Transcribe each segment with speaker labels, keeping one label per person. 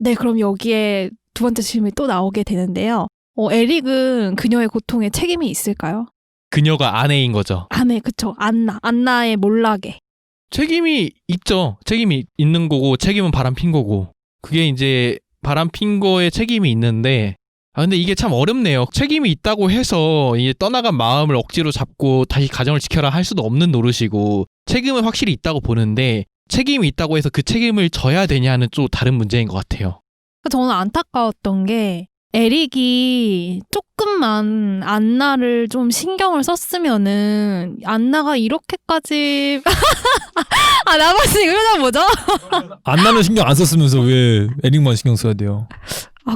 Speaker 1: 네, 그럼 여기에 두 번째 질문이 또 나오게 되는데요. 에릭은 그녀의 고통에 책임이 있을까요?
Speaker 2: 그녀가 아내인 거죠.
Speaker 1: 아내, 그쵸. 안나의 몰락에.
Speaker 2: 책임이 있죠. 책임이 있는 거고 책임은 바람핀 거고. 그게 이제 바람핀 거에 책임이 있는데 근데 이게 참 어렵네요. 책임이 있다고 해서 이제 떠나간 마음을 억지로 잡고 다시 가정을 지켜라 할 수도 없는 노릇이고 책임은 확실히 있다고 보는데 책임이 있다고 해서 그 책임을 져야 되냐는 또 다른 문제인 것 같아요.
Speaker 1: 저는 안타까웠던 게 에릭이 조금만 안나를 좀 신경을 썼으면은 안나가 이렇게까지 나머지 이러다 뭐죠?
Speaker 3: 안나는 신경 안 썼으면서 왜 에릭만 신경 써야 돼요?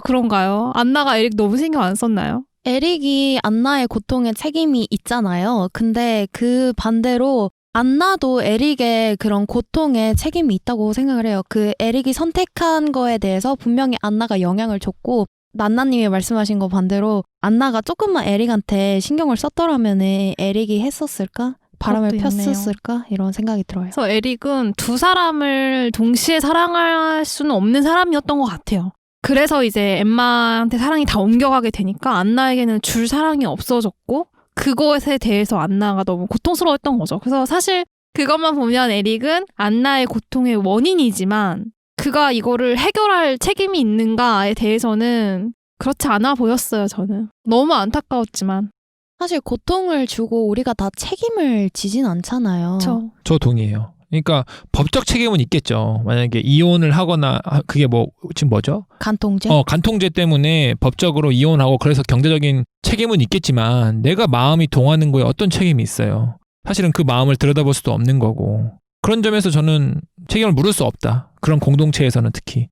Speaker 1: 그런가요? 안나가 에릭 너무 신경 안 썼나요?
Speaker 4: 에릭이 안나의 고통에 책임이 있잖아요. 근데 그 반대로 안나도 에릭의 그런 고통에 책임이 있다고 생각을 해요. 그 에릭이 선택한 거에 대해서 분명히 안나가 영향을 줬고 난나님이 말씀하신 거 반대로 안나가 조금만 에릭한테 신경을 썼더라면 에릭이 했었을까? 바람을 폈었을까? 이런 생각이 들어요.
Speaker 1: 그래서 에릭은 두 사람을 동시에 사랑할 수는 없는 사람이었던 것 같아요. 그래서 이제 엠마한테 사랑이 다 옮겨가게 되니까 안나에게는 줄 사랑이 없어졌고 그것에 대해서 안나가 너무 고통스러웠던 거죠. 그래서 사실 그것만 보면 에릭은 안나의 고통의 원인이지만 그가 이거를 해결할 책임이 있는가에 대해서는 그렇지 않아 보였어요, 저는. 너무 안타까웠지만.
Speaker 4: 사실 고통을 주고 우리가 다 책임을 지진 않잖아요.
Speaker 1: 그렇죠.
Speaker 3: 저 동의해요. 그러니까 법적 책임은 있겠죠. 만약에 이혼을 하거나 그게 지금 뭐죠?
Speaker 4: 간통죄?
Speaker 3: 간통죄 때문에 법적으로 이혼하고 그래서 경제적인 책임은 있겠지만 내가 마음이 동하는 거에 어떤 책임이 있어요. 사실은 그 마음을 들여다볼 수도 없는 거고. 그런 점에서 저는 책임을 물을 수 없다. 그런 공동체에서는 특히.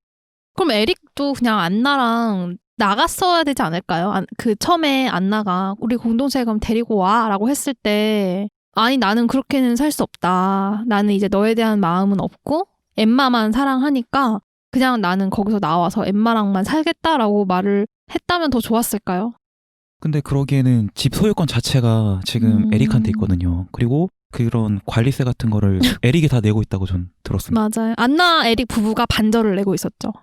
Speaker 1: 그럼 에릭도 그냥 안나랑 나갔어야 되지 않을까요? 처음에 안나가 우리 공동체에 그럼 데리고 와 라고 했을 때 아니 나는 그렇게는 살 수 없다. 나는 이제 너에 대한 마음은 없고 엠마만 사랑하니까 그냥 나는 거기서 나와서 엠마랑만 살겠다라고 말을 했다면 더 좋았을까요?
Speaker 5: 근데 그러기에는 집 소유권 자체가 지금 에릭한테 있거든요. 그리고 그런 관리세 같은 거를 에릭이 다 내고 있다고 전 들었습니다.
Speaker 1: 맞아요. 안나 에릭 부부가 반절을 내고 있었죠.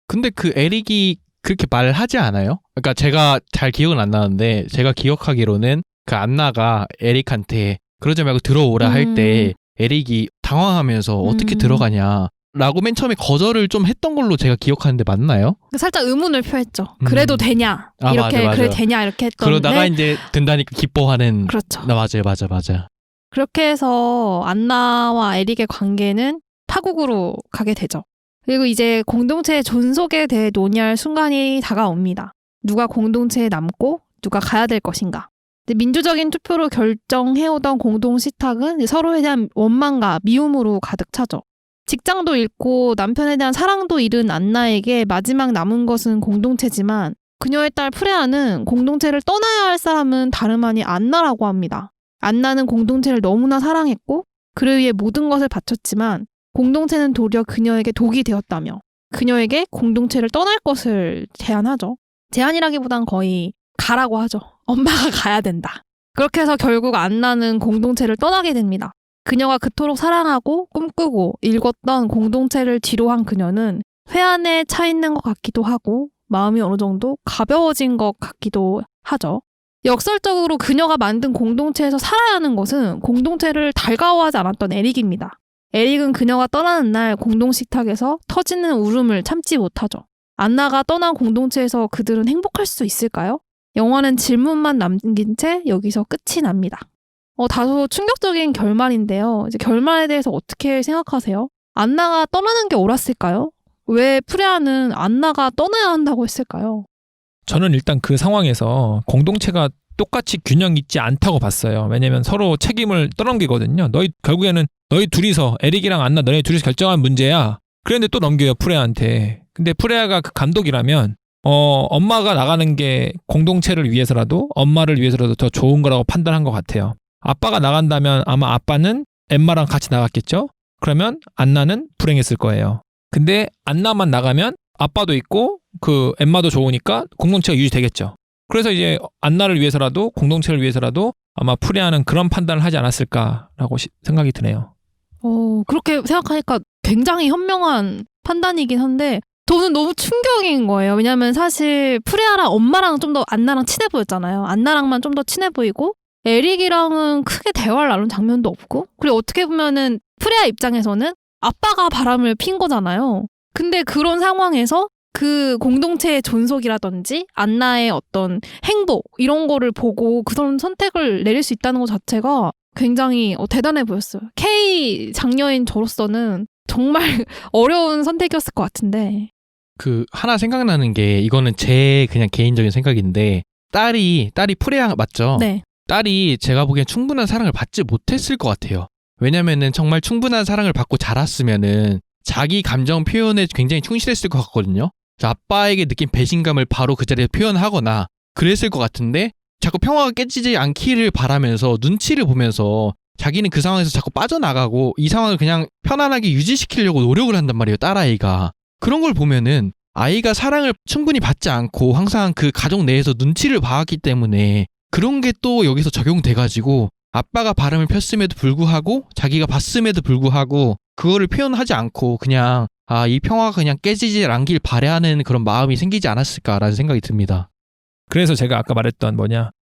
Speaker 2: 근데 그 에릭이 그렇게 말을 하지 않아요? 그러니까 제가 잘 기억은 안 나는데 제가 기억하기로는 그 안나가 에릭한테 그러지 말고 들어오라 할 때 에릭이 당황하면서 어떻게 들어가냐 라고 맨 처음에 거절을 좀 했던 걸로 제가 기억하는데 맞나요?
Speaker 1: 살짝 의문을 표했죠. 그래도 되냐?
Speaker 2: 맞아.
Speaker 1: 그래 되냐? 이렇게 했던데
Speaker 2: 그러다가 이제 된다니까 기뻐하는.
Speaker 1: 그렇죠.
Speaker 2: 맞아요.
Speaker 1: 그렇게 해서 안나와 에릭의 관계는 파국으로 가게 되죠. 그리고 이제 공동체의 존속에 대해 논의할 순간이 다가옵니다. 누가 공동체에 남고 누가 가야 될 것인가. 민주적인 투표로 결정해오던 공동 식탁은 서로에 대한 원망과 미움으로 가득 차죠. 직장도 잃고 남편에 대한 사랑도 잃은 안나에게 마지막 남은 것은 공동체지만 그녀의 딸 프레아는 공동체를 떠나야 할 사람은 다름 아닌 안나라고 합니다. 안나는 공동체를 너무나 사랑했고 그를 위해 모든 것을 바쳤지만 공동체는 도리어 그녀에게 독이 되었다며 그녀에게 공동체를 떠날 것을 제안하죠. 제안이라기보단 거의 가라고 하죠. 엄마가 가야 된다. 그렇게 해서 결국 안나는 공동체를 떠나게 됩니다. 그녀가 그토록 사랑하고 꿈꾸고 읽었던 공동체를 뒤로 한 그녀는 회한에 차 있는 것 같기도 하고 마음이 어느 정도 가벼워진 것 같기도 하죠. 역설적으로 그녀가 만든 공동체에서 살아야 하는 것은 공동체를 달가워하지 않았던 에릭입니다. 에릭은 그녀가 떠나는 날 공동식탁에서 터지는 울음을 참지 못하죠. 안나가 떠난 공동체에서 그들은 행복할 수 있을까요? 영화는 질문만 남긴 채 여기서 끝이 납니다. 다소 충격적인 결말인데요. 이제 결말에 대해서 어떻게 생각하세요? 안나가 떠나는 게 옳았을까요? 왜 프레아는 안나가 떠나야 한다고 했을까요?
Speaker 3: 저는 일단 그 상황에서 공동체가 똑같이 균형 있지 않다고 봤어요. 왜냐면 서로 책임을 떠넘기거든요. 결국에는 너희 둘이서 에릭이랑 안나 너희 둘이서 결정한 문제야. 그런데 또 넘겨요 프레아한테. 근데 프레아가 그 감독이라면 엄마가 나가는 게 공동체를 위해서라도 엄마를 위해서라도 더 좋은 거라고 판단한 것 같아요. 아빠가 나간다면 아마 아빠는 엠마랑 같이 나갔겠죠? 그러면 안나는 불행했을 거예요. 근데 안나만 나가면 아빠도 있고 그 엠마도 좋으니까 공동체가 유지되겠죠. 그래서 이제 안나를 위해서라도 공동체를 위해서라도 아마 프레아는 그런 판단을 하지 않았을까라고 생각이 드네요.
Speaker 1: 그렇게 생각하니까 굉장히 현명한 판단이긴 한데 저는 너무 충격인 거예요. 왜냐면 사실 프레아랑 엄마랑 좀 더 안나랑 친해 보였잖아요. 안나랑만 좀 더 친해 보이고 에릭이랑은 크게 대화를 나눈 장면도 없고 그리고 어떻게 보면은 프레아 입장에서는 아빠가 바람을 핀 거잖아요. 근데 그런 상황에서 그 공동체의 존속이라든지 안나의 어떤 행복 이런 거를 보고 그런 선택을 내릴 수 있다는 것 자체가 굉장히 대단해 보였어요. K 장녀인 저로서는 정말 어려운 선택이었을 것 같은데
Speaker 2: 그 하나 생각나는 게 이거는 제 그냥 개인적인 생각인데 딸이 프레아 맞죠?
Speaker 1: 네.
Speaker 2: 딸이 제가 보기엔 충분한 사랑을 받지 못했을 것 같아요. 왜냐면은 정말 충분한 사랑을 받고 자랐으면은 자기 감정 표현에 굉장히 충실했을 것 같거든요. 아빠에게 느낀 배신감을 바로 그 자리에 표현하거나 그랬을 것 같은데 자꾸 평화가 깨지지 않기를 바라면서 눈치를 보면서 자기는 그 상황에서 자꾸 빠져나가고 이 상황을 그냥 편안하게 유지시키려고 노력을 한단 말이에요. 딸아이가. 그런 걸 보면은 아이가 사랑을 충분히 받지 않고 항상 그 가족 내에서 눈치를 봐왔기 때문에 그런 게 또 여기서 적용돼가지고 아빠가 바람을 폈음에도 불구하고 자기가 봤음에도 불구하고 그거를 표현하지 않고 그냥 이 평화가 그냥 깨지지 않길 바라는 그런 마음이 생기지 않았을까라는 생각이 듭니다.
Speaker 3: 그래서 제가 아까 말했던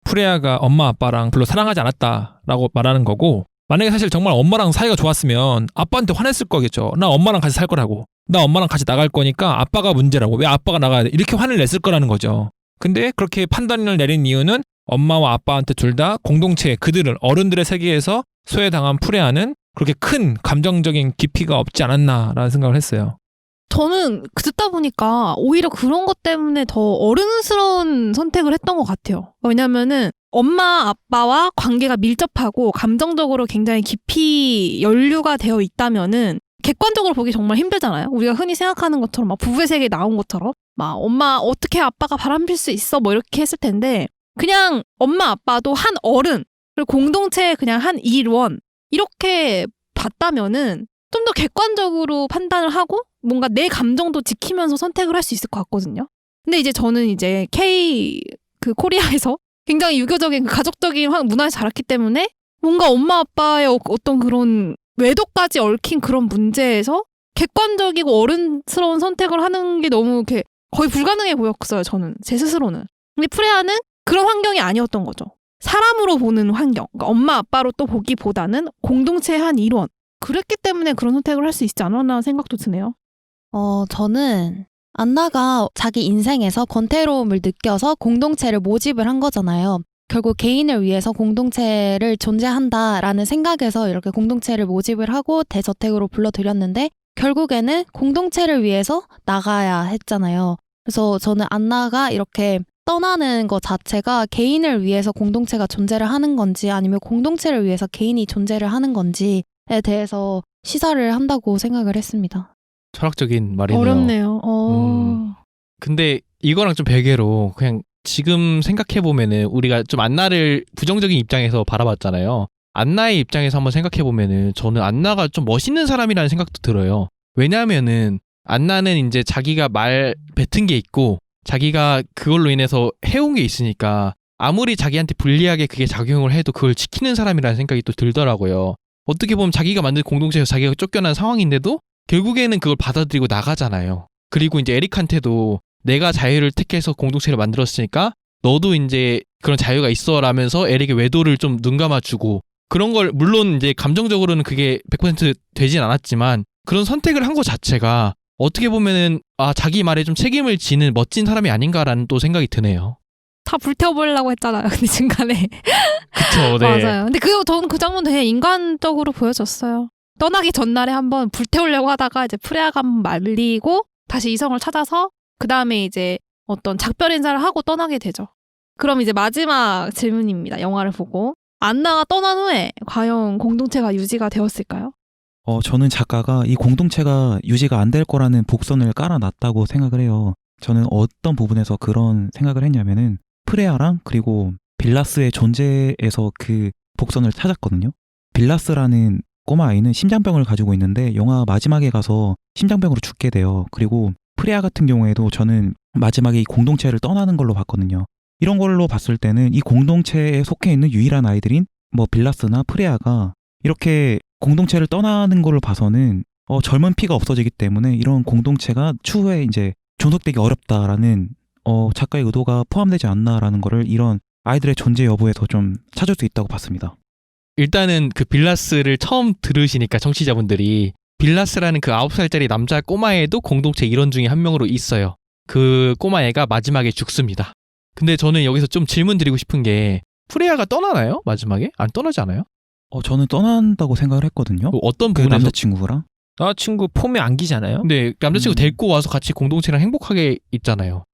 Speaker 3: 프레아가 엄마 아빠랑 별로 사랑하지 않았다라고 말하는 거고 만약에 사실 정말 엄마랑 사이가 좋았으면 아빠한테 화냈을 거겠죠. 나 엄마랑 같이 살 거라고. 나 엄마랑 같이 나갈 거니까 아빠가 문제라고. 왜 아빠가 나가야 돼? 이렇게 화를 냈을 거라는 거죠. 근데 그렇게 판단을 내린 이유는 엄마와 아빠한테 둘 다 공동체 그들을 어른들의 세계에서 소외당한 프레아는 그렇게 큰 감정적인 깊이가 없지 않았나라는 생각을 했어요.
Speaker 1: 저는 듣다 보니까 오히려 그런 것 때문에 더 어른스러운 선택을 했던 것 같아요. 왜냐면은 엄마 아빠와 관계가 밀접하고 감정적으로 굉장히 깊이 연루가 되어 있다면은 객관적으로 보기 정말 힘들잖아요. 우리가 흔히 생각하는 것처럼 막 부부의 세계에 나온 것처럼 막 엄마 어떻게 아빠가 바람필 수 있어 뭐 이렇게 했을 텐데 그냥 엄마 아빠도 한 어른 그리고 공동체의 그냥 한 일원 이렇게 봤다면은 좀 더 객관적으로 판단을 하고 뭔가 내 감정도 지키면서 선택을 할 수 있을 것 같거든요. 근데 이제 저는 이제 K 그 코리아에서 굉장히 유교적인 가족적인 문화에서 자랐기 때문에 뭔가 엄마 아빠의 어떤 그런 외도까지 얽힌 그런 문제에서 객관적이고 어른스러운 선택을 하는 게 너무 이렇게 거의 불가능해 보였어요. 저는 제 스스로는. 근데 프레아는 그런 환경이 아니었던 거죠. 사람으로 보는 환경, 그러니까 엄마 아빠로 또 보기보다는 공동체의 한 일원. 그랬기 때문에 그런 선택을 할 수 있지 않았나 생각도 드네요.
Speaker 4: 저는 안나가 자기 인생에서 권태로움을 느껴서 공동체를 모집을 한 거잖아요. 결국 개인을 위해서 공동체를 존재한다라는 생각에서 이렇게 공동체를 모집을 하고 대저택으로 불러들였는데 결국에는 공동체를 위해서 나가야 했잖아요. 그래서 저는 안나가 이렇게 떠나는 것 자체가 개인을 위해서 공동체가 존재를 하는 건지 아니면 공동체를 위해서 개인이 존재를 하는 건지에 대해서 시사를 한다고 생각을 했습니다.
Speaker 2: 철학적인 말이네요.
Speaker 1: 어렵네요.
Speaker 2: 근데 이거랑 좀 별개로 그냥 지금 생각해보면은 우리가 좀 안나를 부정적인 입장에서 바라봤잖아요. 안나의 입장에서 한번 생각해보면은 저는 안나가 좀 멋있는 사람이라는 생각도 들어요. 왜냐하면은 안나는 이제 자기가 말 뱉은 게 있고 자기가 그걸로 인해서 해온 게 있으니까 아무리 자기한테 불리하게 그게 작용을 해도 그걸 지키는 사람이라는 생각이 또 들더라고요. 어떻게 보면 자기가 만든 공동체에서 자기가 쫓겨난 상황인데도 결국에는 그걸 받아들이고 나가잖아요. 그리고 이제 에릭한테도 내가 자유를 택해서 공동체를 만들었으니까 너도 이제 그런 자유가 있어 라면서 에릭의 외도를 좀 눈감아주고 그런 걸 물론 이제 감정적으로는 그게 100% 되진 않았지만 그런 선택을 한 것 자체가 어떻게 보면은 자기 말에 좀 책임을 지는 멋진 사람이 아닌가라는 또 생각이 드네요.
Speaker 1: 다 불태워보려고 했잖아요. 근데 중간에.
Speaker 2: 그쵸, 네.
Speaker 1: 맞아요. 근데 저는 그 장면 되게 인간적으로 보여졌어요. 떠나기 전날에 한번 불태우려고 하다가 이제 프레아가 한번 말리고 다시 이성을 찾아서 그 다음에 이제 어떤 작별 인사를 하고 떠나게 되죠. 그럼 이제 마지막 질문입니다. 영화를 보고. 안나가 떠난 후에 과연 공동체가 유지가 되었을까요?
Speaker 5: 저는 작가가 이 공동체가 유지가 안 될 거라는 복선을 깔아놨다고 생각을 해요. 저는 어떤 부분에서 그런 생각을 했냐면은 프레아랑 그리고 빌라스의 존재에서 그 복선을 찾았거든요. 빌라스라는 꼬마 아이는 심장병을 가지고 있는데 영화 마지막에 가서 심장병으로 죽게 돼요. 그리고 프레아 같은 경우에도 저는 마지막에 이 공동체를 떠나는 걸로 봤거든요. 이런 걸로 봤을 때는 이 공동체에 속해 있는 유일한 아이들인 빌라스나 프레아가 이렇게 공동체를 떠나는 걸로 봐서는 젊은 피가 없어지기 때문에 이런 공동체가 추후에 이제 존속되기 어렵다라는 작가의 의도가 포함되지 않나라는 거를 이런 아이들의 존재 여부에서 좀 찾을 수 있다고 봤습니다.
Speaker 2: 일단은 그 빌라스를 처음 들으시니까 청취자분들이 빌라스라는 그 9살짜리 남자 꼬마애도 공동체 일원 중에 한 명으로 있어요. 그 꼬마애가 마지막에 죽습니다. 근데 저는 여기서 좀 질문 드리고 싶은 게 프레야가 떠나나요? 마지막에? 안 떠나지 않아요?
Speaker 5: 저는 떠난다고 생각을 했거든요.
Speaker 2: 어떤
Speaker 5: 그
Speaker 2: 부분에서?
Speaker 5: 남자친구랑.
Speaker 3: 남자친구 폼에 안기잖아요.
Speaker 2: 근데 남자친구 데리고 와서 같이 공동체랑 행복하게 있잖아요.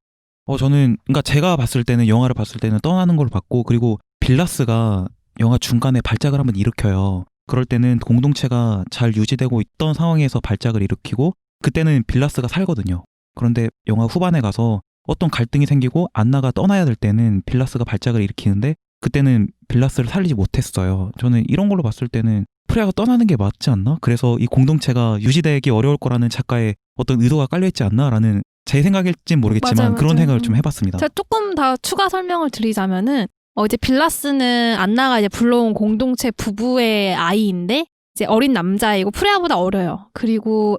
Speaker 5: 저는 그러니까 제가 봤을 때는 영화를 봤을 때는 떠나는 걸로 봤고 그리고 빌라스가 영화 중간에 발작을 한번 일으켜요. 그럴 때는 공동체가 잘 유지되고 있던 상황에서 발작을 일으키고 그때는 빌라스가 살거든요. 그런데 영화 후반에 가서 어떤 갈등이 생기고 안나가 떠나야 될 때는 빌라스가 발작을 일으키는데 그때는 빌라스를 살리지 못했어요. 저는 이런 걸로 봤을 때는 프레야가 떠나는 게 맞지 않나? 그래서 이 공동체가 유지되기 어려울 거라는 작가의 어떤 의도가 깔려있지 않나라는 제 생각일진 모르겠지만
Speaker 1: 맞아요,
Speaker 5: 그런
Speaker 1: 맞아요.
Speaker 5: 생각을 좀 해봤습니다.
Speaker 1: 제가 조금 더 추가 설명을 드리자면은 이제 빌라스는 안나가 이제 불러온 공동체 부부의 아이인데 이제 어린 남자이고 프레야보다 어려요. 그리고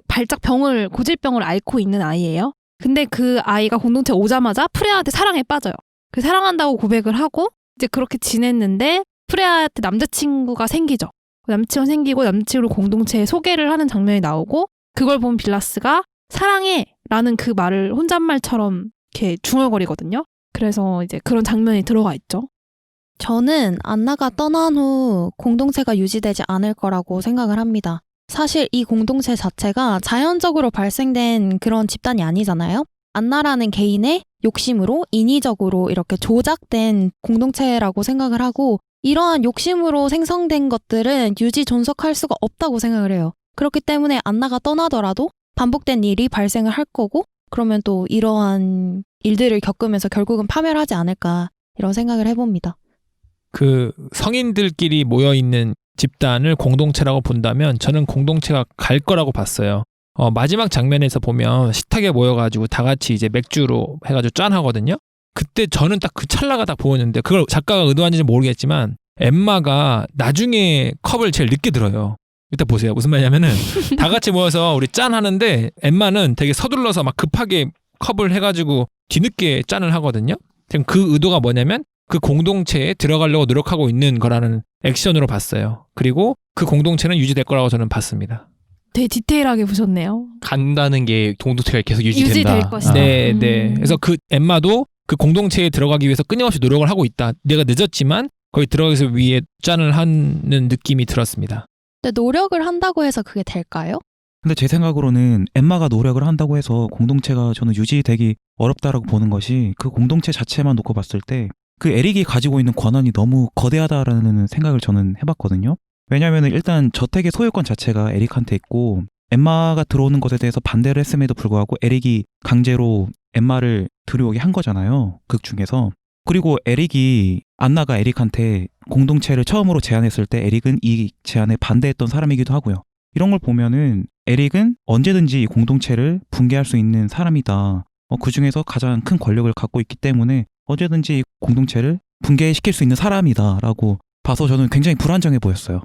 Speaker 1: 고질병을 앓고 있는 아이예요. 근데 그 아이가 공동체 오자마자 프레야한테 사랑에 빠져요. 그 사랑한다고 고백을 하고 이제 그렇게 지냈는데 프레야한테 남자친구가 생기죠. 남자친구가 생기고 남자친구를 공동체에 소개를 하는 장면이 나오고 그걸 본 빌라스가 사랑해 라는 그 말을 혼잣말처럼 이렇게 중얼거리거든요. 그래서 이제 그런 장면이 들어가 있죠.
Speaker 4: 저는 안나가 떠난 후 공동체가 유지되지 않을 거라고 생각을 합니다. 사실 이 공동체 자체가 자연적으로 발생된 그런 집단이 아니잖아요. 안나라는 개인의 욕심으로 인위적으로 이렇게 조작된 공동체라고 생각을 하고 이러한 욕심으로 생성된 것들은 유지 존속할 수가 없다고 생각을 해요. 그렇기 때문에 안나가 떠나더라도 반복된 일이 발생을 할 거고 그러면 또 이러한 일들을 겪으면서 결국은 파멸하지 않을까 이런 생각을 해봅니다.
Speaker 3: 그 성인들끼리 모여있는 집단을 공동체라고 본다면 저는 공동체가 갈 거라고 봤어요. 마지막 장면에서 보면 식탁에 모여가지고 다 같이 이제 맥주로 해가지고 짠 하거든요. 그때 저는 딱 그 찰나가 딱 보였는데 그걸 작가가 의도한지는 모르겠지만 엠마가 나중에 컵을 제일 늦게 들어요. 이따 보세요. 무슨 말이냐면은 다 같이 모여서 우리 짠 하는데 엠마는 되게 서둘러서 막 급하게 컵을 해가지고 뒤늦게 짠을 하거든요. 지금 그 의도가 뭐냐면 그 공동체에 들어가려고 노력하고 있는 거라는 액션으로 봤어요. 그리고 그 공동체는 유지될 거라고 저는 봤습니다.
Speaker 1: 되게 디테일하게 보셨네요.
Speaker 2: 간다는 게 공동체가 계속 유지된다.
Speaker 1: 유지될 것이다.
Speaker 3: 네, 네. 그래서 그 엠마도 그 공동체에 들어가기 위해서 끊임없이 노력을 하고 있다. 내가 늦었지만 거기 들어가기 위해 짠을 하는 느낌이 들었습니다.
Speaker 4: 근데 노력을 한다고 해서 그게 될까요?
Speaker 5: 근데 제 생각으로는 엠마가 노력을 한다고 해서 공동체가 저는 유지되기 어렵다라고 보는 것이 그 공동체 자체만 놓고 봤을 때 그 에릭이 가지고 있는 권한이 너무 거대하다라는 생각을 저는 해봤거든요. 왜냐하면 일단 저택의 소유권 자체가 에릭한테 있고 엠마가 들어오는 것에 대해서 반대를 했음에도 불구하고 에릭이 강제로 엠마를 들여오게 한 거잖아요. 극 중에서. 그리고 에릭이 안나가 에릭한테 공동체를 처음으로 제안했을 때 에릭은 이 제안에 반대했던 사람이기도 하고요. 이런 걸 보면은 에릭은 언제든지 이 공동체를 붕괴할 수 있는 사람이다. 그 중에서 가장 큰 권력을 갖고 있기 때문에 언제든지 이 공동체를 붕괴시킬 수 있는 사람이다라고 봐서 저는 굉장히 불안정해 보였어요.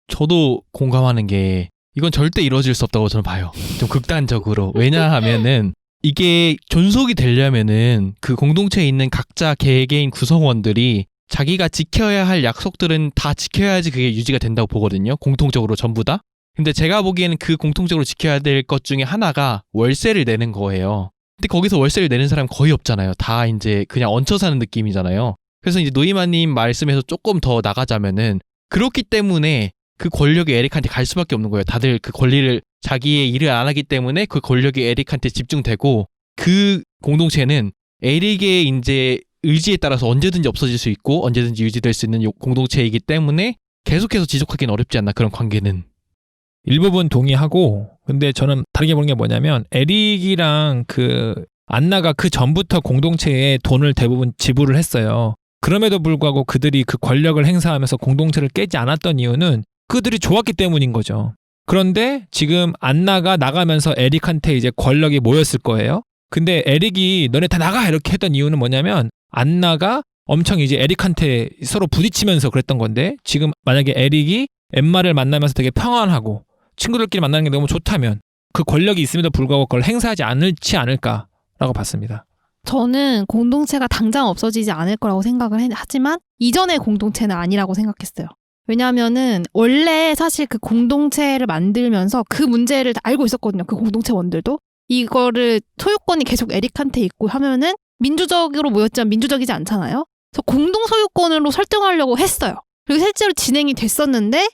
Speaker 2: 저도 공감하는 게 이건 절대 이루어질 수 없다고 저는 봐요. 좀 극단적으로. 왜냐하면은 이게 존속이 되려면은 그 공동체에 있는 각자 개개인 구성원들이 자기가 지켜야 할 약속들은 다 지켜야지 그게 유지가 된다고 보거든요. 공통적으로 전부 다. 근데 제가 보기에는 그 공통적으로 지켜야 될 것 중에 하나가 월세를 내는 거예요. 근데 거기서 월세를 내는 사람 거의 없잖아요. 다 이제 그냥 얹혀 사는 느낌이잖아요. 그래서 이제 노이마님 말씀에서 조금 더 나가자면은 그렇기 때문에 그 권력이 에릭한테 갈 수밖에 없는 거예요. 다들 그 권리를 자기의 일을 안 하기 때문에 그 권력이 에릭한테 집중되고 그 공동체는 에릭의 이제 의지에 따라서 언제든지 없어질 수 있고 언제든지 유지될 수 있는 공동체이기 때문에 계속해서 지속하기는 어렵지 않나 그런 관계는.
Speaker 3: 일부분 동의하고 근데 저는 다르게 보는 게 뭐냐면 에릭이랑 그 안나가 그 전부터 공동체에 돈을 대부분 지불을 했어요. 그럼에도 불구하고 그들이 그 권력을 행사하면서 공동체를 깨지 않았던 이유는 그들이 좋았기 때문인 거죠. 그런데 지금 안나가 나가면서 에릭한테 이제 권력이 모였을 거예요. 근데 에릭이 너네 다 나가 이렇게 했던 이유는 뭐냐면 안나가 엄청 이제 에릭한테 서로 부딪히면서 그랬던 건데 지금 만약에 에릭이 엠마를 만나면서 되게 평안하고 친구들끼리 만나는 게 너무 좋다면 그 권력이 있음에도 불구하고 그걸 행사하지 않을까라고 봤습니다.
Speaker 1: 저는 공동체가 당장 없어지지 않을 거라고 생각을 하지만 이전의 공동체는 아니라고 생각했어요. 왜냐하면은 원래 사실 그 공동체를 만들면서 그 문제를 알고 있었거든요. 그 공동체원들도. 이거를 소유권이 계속 에릭한테 있고 하면은 민주적으로 모였지만 민주적이지 않잖아요. 그래서 공동 소유권으로 설정하려고 했어요. 그리고 실제로 진행이 됐었는데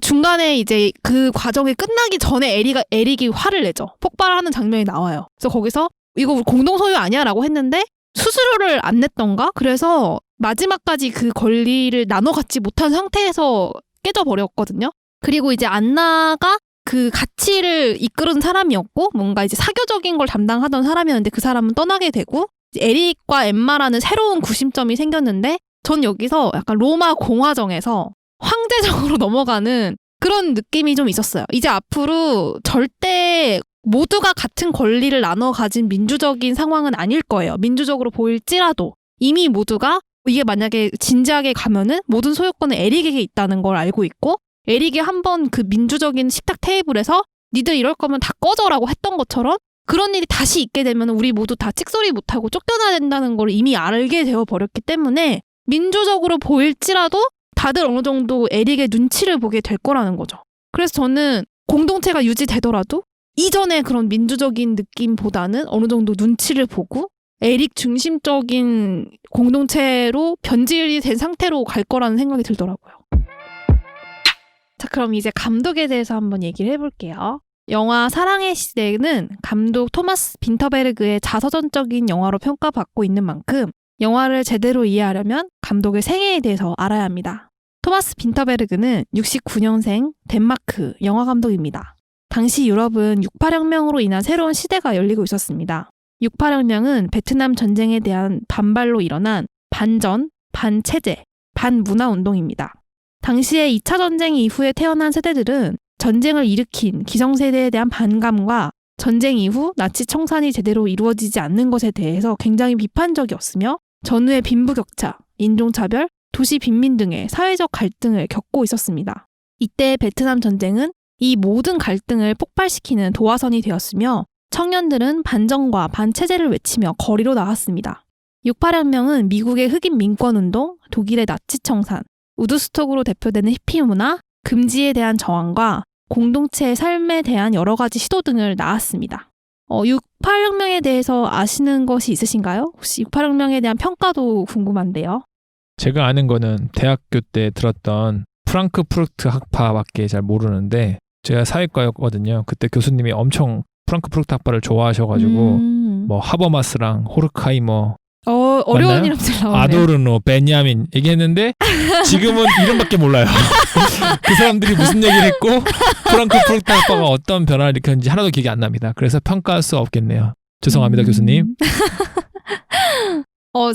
Speaker 1: 중간에 이제 그 과정이 끝나기 전에 에릭이 화를 내죠. 폭발하는 장면이 나와요. 그래서 거기서 이거 우리 공동 소유 아니야? 라고 했는데 수수료를 안 냈던가? 그래서 마지막까지 그 권리를 나눠 갖지 못한 상태에서 깨져버렸거든요. 그리고 이제 안나가 그 가치를 이끄는 사람이었고 뭔가 이제 사교적인 걸 담당하던 사람이었는데 그 사람은 떠나게 되고 에릭과 엠마라는 새로운 구심점이 생겼는데 전 여기서 약간 로마 공화정에서 황제정으로 넘어가는 그런 느낌이 좀 있었어요. 이제 앞으로 절대 모두가 같은 권리를 나눠 가진 민주적인 상황은 아닐 거예요. 민주적으로 보일지라도 이미 모두가 이게 만약에 진지하게 가면은 모든 소유권은 에릭에게 있다는 걸 알고 있고 에릭이 한번 그 민주적인 식탁 테이블에서 니들 이럴 거면 다 꺼져라고 했던 것처럼 그런 일이 다시 있게 되면 우리 모두 다 찍소리 못하고 쫓겨나야 된다는 걸 이미 알게 되어버렸기 때문에 민주적으로 보일지라도 다들 어느 정도 에릭의 눈치를 보게 될 거라는 거죠. 그래서 저는 공동체가 유지되더라도 이전의 그런 민주적인 느낌보다는 어느 정도 눈치를 보고 에릭 중심적인 공동체로 변질이 된 상태로 갈 거라는 생각이 들더라고요. 자, 그럼 이제 감독에 대해서 한번 얘기를 해볼게요. 영화 사랑의 시대는 감독 토마스 빈터베르그의 자서전적인 영화로 평가받고 있는 만큼 영화를 제대로 이해하려면 감독의 생애에 대해서 알아야 합니다. 토마스 빈터베르그는 69년생 덴마크 영화 감독입니다. 당시 유럽은 68혁명으로 인한 새로운 시대가 열리고 있었습니다. 68혁명은 베트남 전쟁에 대한 반발로 일어난 반전, 반체제, 반문화 운동입니다. 당시에 2차 전쟁 이후에 태어난 세대들은 전쟁을 일으킨 기성세대에 대한 반감과 전쟁 이후 나치 청산이 제대로 이루어지지 않는 것에 대해서 굉장히 비판적이었으며 전후의 빈부격차, 인종차별, 도시 빈민 등의 사회적 갈등을 겪고 있었습니다. 이때 베트남 전쟁은 이 모든 갈등을 폭발시키는 도화선이 되었으며 청년들은 반정과 반체제를 외치며 거리로 나왔습니다. 68혁명은 미국의 흑인 민권운동, 독일의 나치 청산, 우드스톡으로 대표되는 히피 문화, 금지에 대한 저항과 공동체의 삶에 대한 여러 가지 시도 등을 낳았습니다. 68혁명에 대해서 아시는 것이 있으신가요? 혹시 68혁명에 대한 평가도 궁금한데요.
Speaker 3: 제가 아는 거는 대학교 때 들었던 프랑크푸르트 학파밖에 잘 모르는데 제가 사회과였거든요. 그때 교수님이 엄청 프랑크푸르트 학파를 좋아하셔가지고 뭐 하버마스랑 호르카이머
Speaker 1: 어려운
Speaker 3: 맞나요?
Speaker 1: 이름들 나오네요.
Speaker 3: 아도르노, 베냐민 얘기했는데 지금은 이름밖에 몰라요. 그 사람들이 무슨 얘기를 했고 프랑크푸르트 학파가 어떤 변화를 일으켰는지 하나도 기억이 안 납니다. 그래서 평가할 수 없겠네요. 죄송합니다, 교수님.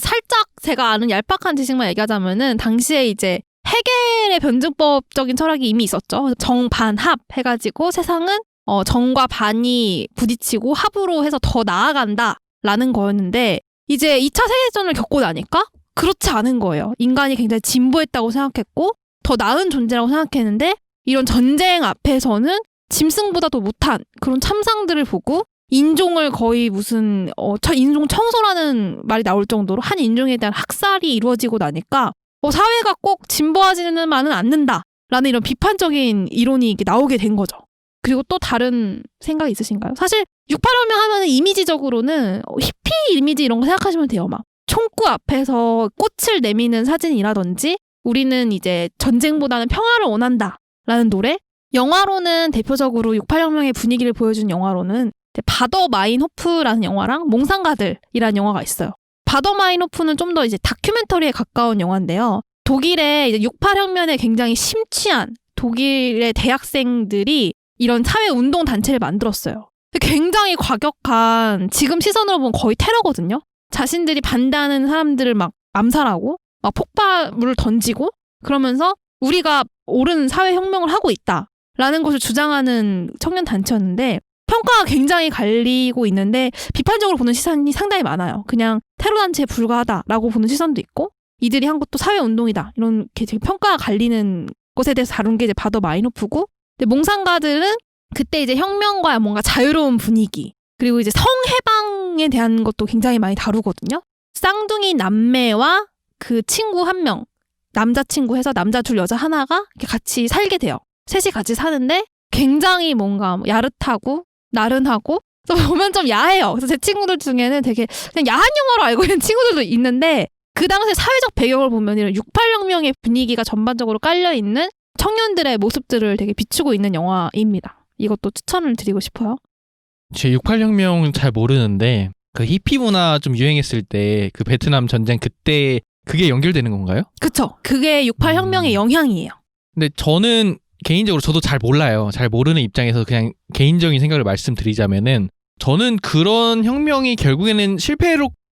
Speaker 1: 살짝 제가 아는 얄팍한 지식만 얘기하자면은 당시에 이제 헤겔의 변증법적인 철학이 이미 있었죠. 정반합 해가지고 세상은 정과 반이 부딪히고 합으로 해서 더 나아간다라는 거였는데 이제 2차 세계대전을 겪고 나니까 그렇지 않은 거예요. 인간이 굉장히 진보했다고 생각했고 더 나은 존재라고 생각했는데 이런 전쟁 앞에서는 짐승보다도 못한 그런 참상들을 보고 인종을 거의 무슨 인종 청소라는 말이 나올 정도로 한 인종에 대한 학살이 이루어지고 나니까 사회가 꼭 진보하지는만은 않는다라는 이런 비판적인 이론이 이렇게 나오게 된 거죠. 그리고 또 다른 생각이 있으신가요? 사실 68혁명 하면은 이미지적으로는 히피 이미지 이런 거 생각하시면 돼요. 막 총구 앞에서 꽃을 내미는 사진이라든지 우리는 이제 전쟁보다는 평화를 원한다라는 노래. 영화로는 대표적으로 68혁명의 분위기를 보여준 영화로는 바더 마인호프라는 영화랑 몽상가들이라는 영화가 있어요. 바더 마인호프는 좀 더 이제 다큐멘터리에 가까운 영화인데요. 독일의 이제 68혁명에 굉장히 심취한 독일의 대학생들이 이런 사회운동 단체를 만들었어요. 굉장히 과격한 지금 시선으로 보면 거의 테러거든요. 자신들이 반대하는 사람들을 막 암살하고 막 폭발물을 던지고 그러면서 우리가 옳은 사회혁명을 하고 있다라는 것을 주장하는 청년 단체였는데 평가가 굉장히 갈리고 있는데 비판적으로 보는 시선이 상당히 많아요. 그냥 테러 단체에 불과하다라고 보는 시선도 있고 이들이 한 것도 사회운동이다 이런 게 평가가 갈리는 것에 대해서 다룬 게 이제 바더 마인호프고 근데 몽상가들은 그때 이제 혁명과 뭔가 자유로운 분위기 그리고 이제 성해방에 대한 것도 굉장히 많이 다루거든요. 쌍둥이 남매와 그 친구 한 명, 남자친구 해서 남자 둘 여자 하나가 이렇게 같이 살게 돼요. 셋이 같이 사는데 굉장히 뭔가 야릇하고 나른하고 또 보면 좀 야해요. 그래서 제 친구들 중에는 되게 그냥 야한 영화로 알고 있는 친구들도 있는데 그 당시 사회적 배경을 보면 이런 68혁명의 분위기가 전반적으로 깔려있는 청년들의 모습들을 되게 비추고 있는 영화입니다. 이것도 추천을 드리고 싶어요.
Speaker 2: 제 68혁명 잘 모르는데 그 히피 문화 좀 유행했을 때 그 베트남 전쟁 그때 그게 연결되는 건가요?
Speaker 1: 그쵸. 그게 68혁명의 영향이에요.
Speaker 2: 근데 저는 개인적으로 저도 잘 몰라요. 잘 모르는 입장에서 그냥 개인적인 생각을 말씀드리자면은 저는 그런 혁명이 결국에는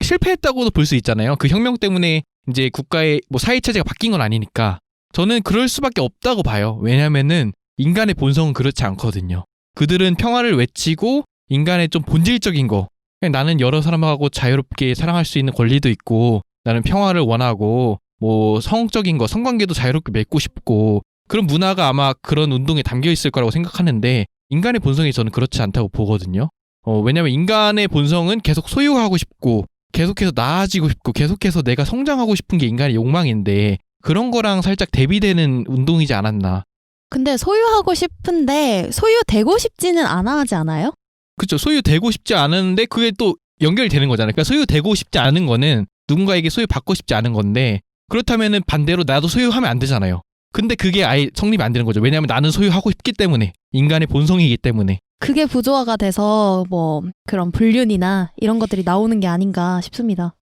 Speaker 2: 실패했다고도 볼 수 있잖아요. 그 혁명 때문에 이제 국가의 뭐 사회 체제가 바뀐 건 아니니까 저는 그럴 수밖에 없다고 봐요. 왜냐면은 인간의 본성은 그렇지 않거든요. 그들은 평화를 외치고 인간의 좀 본질적인 거 그냥 나는 여러 사람하고 자유롭게 사랑할 수 있는 권리도 있고 나는 평화를 원하고 뭐 성적인 거 성관계도 자유롭게 맺고 싶고 그런 문화가 아마 그런 운동에 담겨 있을 거라고 생각하는데 인간의 본성이 저는 그렇지 않다고 보거든요. 왜냐면 인간의 본성은 계속 소유하고 싶고 계속해서 나아지고 싶고 계속해서 내가 성장하고 싶은 게 인간의 욕망인데 그런 거랑 살짝 대비되는 운동이지 않았나.
Speaker 4: 근데 소유하고 싶은데 소유되고 싶지는 않아 하지 않아요?
Speaker 2: 그렇죠. 소유되고 싶지 않은데 그게 또 연결이 되는 거잖아요. 그러니까 소유되고 싶지 않은 거는 누군가에게 소유받고 싶지 않은 건데 그렇다면은 반대로 나도 소유하면 안 되잖아요. 근데 그게 아예 성립이 안 되는 거죠. 왜냐하면 나는 소유하고 싶기 때문에 인간의 본성이기 때문에.
Speaker 4: 그게 부조화가 돼서 뭐 그런 불륜이나 이런 것들이 나오는 게 아닌가 싶습니다.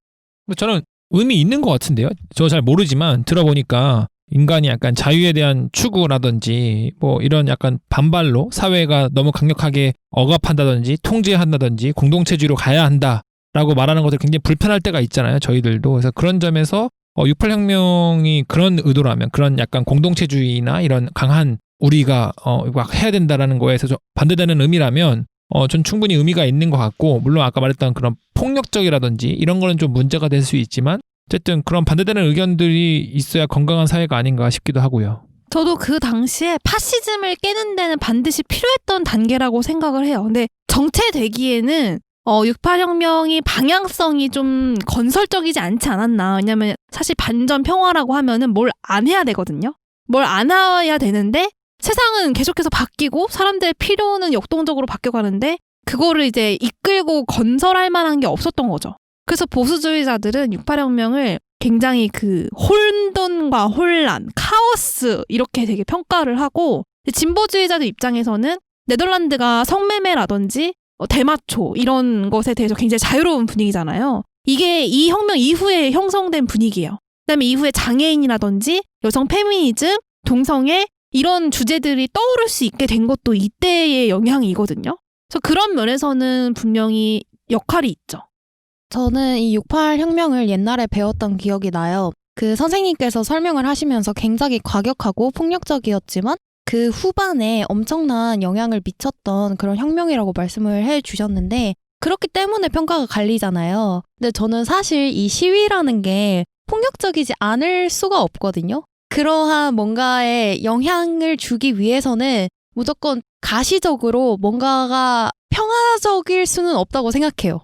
Speaker 3: 저는 의미 있는 것 같은데요. 저 잘 모르지만 들어보니까 인간이 약간 자유에 대한 추구라든지 뭐 이런 약간 반발로 사회가 너무 강력하게 억압한다든지 통제한다든지 공동체주의로 가야 한다라고 말하는 것들 굉장히 불편할 때가 있잖아요. 저희들도. 그래서 그런 점에서 68혁명이 그런 의도라면 그런 약간 공동체주의나 이런 강한 우리가 막 해야 된다라는 거에서 좀 반대되는 의미라면 전 충분히 의미가 있는 것 같고 물론 아까 말했던 그런 폭력적이라든지 이런 거는 좀 문제가 될 수 있지만 어쨌든 그런 반대되는 의견들이 있어야 건강한 사회가 아닌가 싶기도 하고요.
Speaker 1: 저도 그 당시에 파시즘을 깨는 데는 반드시 필요했던 단계라고 생각을 해요. 근데 정체되기에는 68혁명이 방향성이 좀 건설적이지 않지 않았나. 왜냐면 사실 반전 평화라고 하면은 뭘 안 해야 되거든요. 뭘 안 해야 되는데 세상은 계속해서 바뀌고 사람들의 필요는 역동적으로 바뀌어가는데 그거를 이제 이끌고 건설할 만한 게 없었던 거죠. 그래서 보수주의자들은 68혁명을 굉장히 그 혼돈과 혼란, 카오스 이렇게 되게 평가를 하고 진보주의자들 입장에서는 네덜란드가 성매매라든지 대마초 이런 것에 대해서 굉장히 자유로운 분위기잖아요. 이게 이 혁명 이후에 형성된 분위기예요. 그다음에 이후에 장애인이라든지 여성 페미니즘, 동성애 이런 주제들이 떠오를 수 있게 된 것도 이때의 영향이거든요. 그래서 그런 면에서는 분명히 역할이 있죠.
Speaker 4: 저는 이 68혁명을 옛날에 배웠던 기억이 나요. 그 선생님께서 설명을 하시면서 굉장히 과격하고 폭력적이었지만 그 후반에 엄청난 영향을 미쳤던 그런 혁명이라고 말씀을 해주셨는데 그렇기 때문에 평가가 갈리잖아요. 근데 저는 사실 이 시위라는 게 폭력적이지 않을 수가 없거든요. 그러한 뭔가에 영향을 주기 위해서는 무조건 가시적으로 뭔가가 평화적일 수는 없다고 생각해요.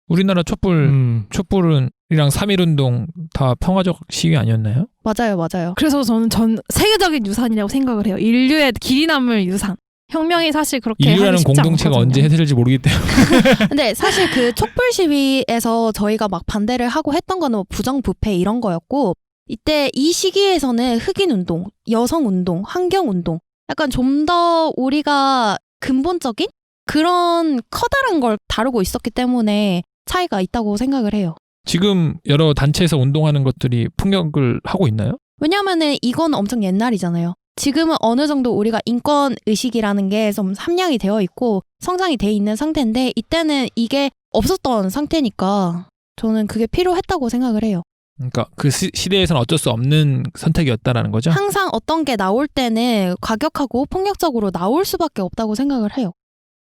Speaker 3: 우리나라 촛불이랑 3.1운동 다 평화적 시위 아니었나요?
Speaker 4: 맞아요.
Speaker 1: 그래서 저는 전 세계적인 유산이라고 생각을 해요. 인류의 길이 남을 유산. 혁명이 사실 그렇게
Speaker 3: 인류라는
Speaker 1: 하기 쉽지
Speaker 3: 공동체가
Speaker 1: 않거든요.
Speaker 3: 언제 해설될지 모르기 때문에
Speaker 4: 근데 사실 그 촛불 시위에서 저희가 막 반대를 하고 했던 거는 뭐 부정부패 이런 거였고 이때 이 시기에서는 흑인운동, 여성운동, 환경운동 약간 좀 더 우리가 근본적인 그런 커다란 걸 다루고 있었기 때문에 차이가 있다고 생각을 해요.
Speaker 3: 지금 여러 단체에서 운동하는 것들이 폭력을 하고 있나요?
Speaker 4: 왜냐면은 이건 엄청 옛날이잖아요. 지금은 어느 정도 우리가 인권 의식이라는 게 좀 함량이 되어 있고 성장이 돼 있는 상태인데 이때는 이게 없었던 상태니까 저는 그게 필요했다고 생각을 해요.
Speaker 3: 그러니까 그 시대에서는 어쩔 수 없는 선택이었다라는 거죠?
Speaker 4: 항상 어떤 게 나올 때는 과격하고 폭력적으로 나올 수밖에 없다고 생각을 해요.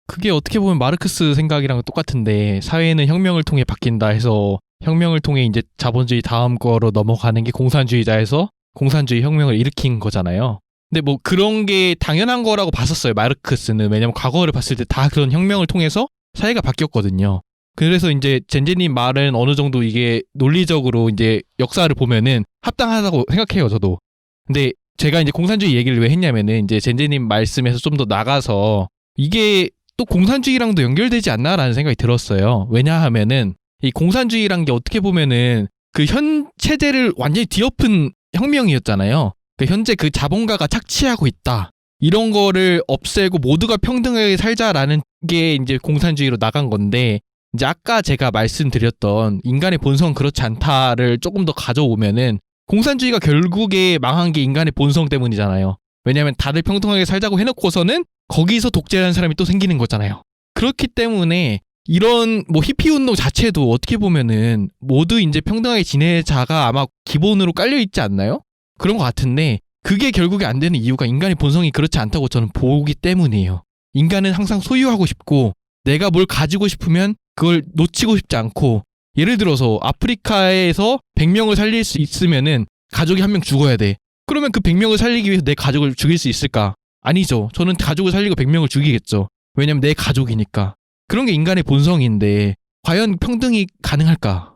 Speaker 2: 그게 어떻게 보면 마르크스 생각이랑 똑같은데 사회는 혁명을 통해 바뀐다 해서 혁명을 통해 이제 자본주의 다음 거로 넘어가는 게 공산주의자에서 공산주의 혁명을 일으킨 거잖아요. 근데 뭐 그런 게 당연한 거라고 봤었어요. 마르크스는. 왜냐면 과거를 봤을 때 다 그런 혁명을 통해서 사회가 바뀌었거든요. 그래서 이제 젠제님 말은 어느 정도 이게 논리적으로 이제 역사를 보면은 합당하다고 생각해요, 저도. 근데 제가 이제 공산주의 얘기를 왜 했냐면은 이제 젠제님 말씀에서 좀 더 나가서 이게 또 공산주의랑도 연결되지 않나라는 생각이 들었어요. 왜냐하면은 이 공산주의란 게 어떻게 보면은 그 현 체제를 완전히 뒤엎은 혁명이었잖아요. 그 현재 그 자본가가 착취하고 있다. 이런 거를 없애고 모두가 평등하게 살자라는 게 이제 공산주의로 나간 건데, 이제 아까 제가 말씀드렸던 인간의 본성은 그렇지 않다를 조금 더 가져오면은 공산주의가 결국에 망한 게 인간의 본성 때문이잖아요. 왜냐하면 다들 평등하게 살자고 해놓고서는 거기서 독재하는 사람이 또 생기는 거잖아요. 그렇기 때문에 이런 뭐 히피 운동 자체도 어떻게 보면은 모두 이제 평등하게 지내자가 아마 기본으로 깔려 있지 않나요? 그런 것 같은데 그게 결국에 안 되는 이유가 인간의 본성이 그렇지 않다고 저는 보기 때문이에요. 인간은 항상 소유하고 싶고 내가 뭘 가지고 싶으면 그걸 놓치고 싶지 않고, 예를 들어서 아프리카에서 100명을 살릴 수 있으면은 가족이 한 명 죽어야 돼. 그러면 그 100명을 살리기 위해서 내 가족을 죽일 수 있을까? 아니죠. 저는 가족을 살리고 100명을 죽이겠죠. 왜냐면 내 가족이니까. 그런 게 인간의 본성인데 과연 평등이 가능할까?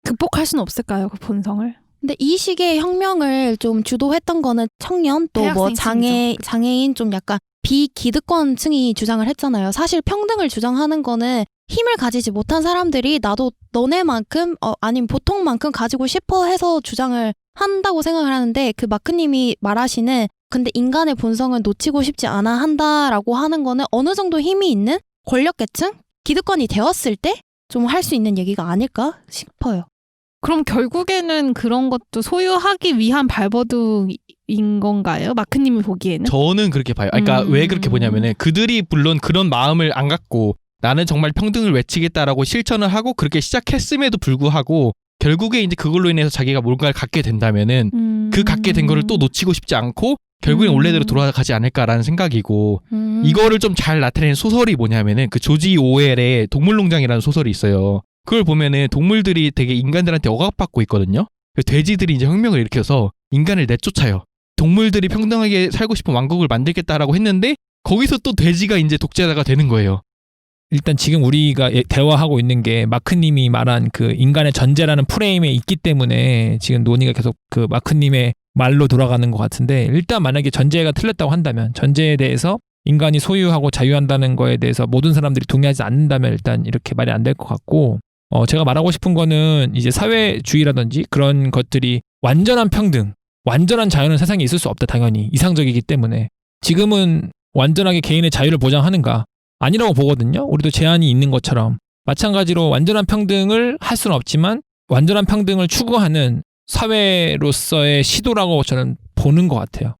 Speaker 1: 극복할 수는 없을까요, 그 본성을?
Speaker 4: 근데 이 시기의 혁명을 좀 주도했던 거는 청년 또 뭐
Speaker 1: 대학생
Speaker 4: 장애인 좀 약간 비기득권층이 주장을 했잖아요. 사실 평등을 주장하는 거는 힘을 가지지 못한 사람들이 나도 너네만큼 아니면 보통만큼 가지고 싶어 해서 주장을 한다고 생각을 하는데, 그 마크님이 말하시는 근데 인간의 본성을 놓치고 싶지 않아 한다라고 하는 거는 어느 정도 힘이 있는 권력계층? 기득권이 되었을 때 좀 할 수 있는 얘기가 아닐까 싶어요.
Speaker 1: 그럼 결국에는 그런 것도 소유하기 위한 발버둥인 건가요? 마크님이 보기에는?
Speaker 2: 저는 그렇게 봐요. 그러니까 왜 그렇게 보냐면은 그들이 물론 그런 마음을 안 갖고 나는 정말 평등을 외치겠다라고 실천을 하고 그렇게 시작했음에도 불구하고 결국에 이제 그걸로 인해서 자기가 뭔가를 갖게 된다면은 그 갖게 된 거를 또 놓치고 싶지 않고 결국엔 원래대로 돌아가지 않을까라는 생각이고, 이거를 좀 잘 나타내는 소설이 뭐냐면은 그 조지 오웰의 동물농장이라는 소설이 있어요. 그걸 보면은 동물들이 되게 인간들한테 억압받고 있거든요. 돼지들이 이제 혁명을 일으켜서 인간을 내쫓아요. 동물들이 평등하게 살고 싶은 왕국을 만들겠다라고 했는데 거기서 또 돼지가 이제 독재자가 되는 거예요.
Speaker 3: 일단 지금 우리가 대화하고 있는 게 마크님이 말한 그 인간의 전제라는 프레임에 있기 때문에 지금 논의가 계속 그 마크님의 말로 돌아가는 것 같은데, 일단 만약에 전제가 틀렸다고 한다면, 전제에 대해서 인간이 소유하고 자유한다는 거에 대해서 모든 사람들이 동의하지 않는다면 일단 이렇게 말이 안 될 것 같고, 제가 말하고 싶은 거는 이제 사회주의라든지 그런 것들이 완전한 평등, 완전한 자유는 세상에 있을 수 없다. 당연히 이상적이기 때문에 지금은 완전하게 개인의 자유를 보장하는가? 아니라고 보거든요. 우리도 제한이 있는 것처럼 마찬가지로 완전한 평등을 할 수는 없지만 완전한 평등을 추구하는 사회로서의 시도라고 저는 보는 것 같아요.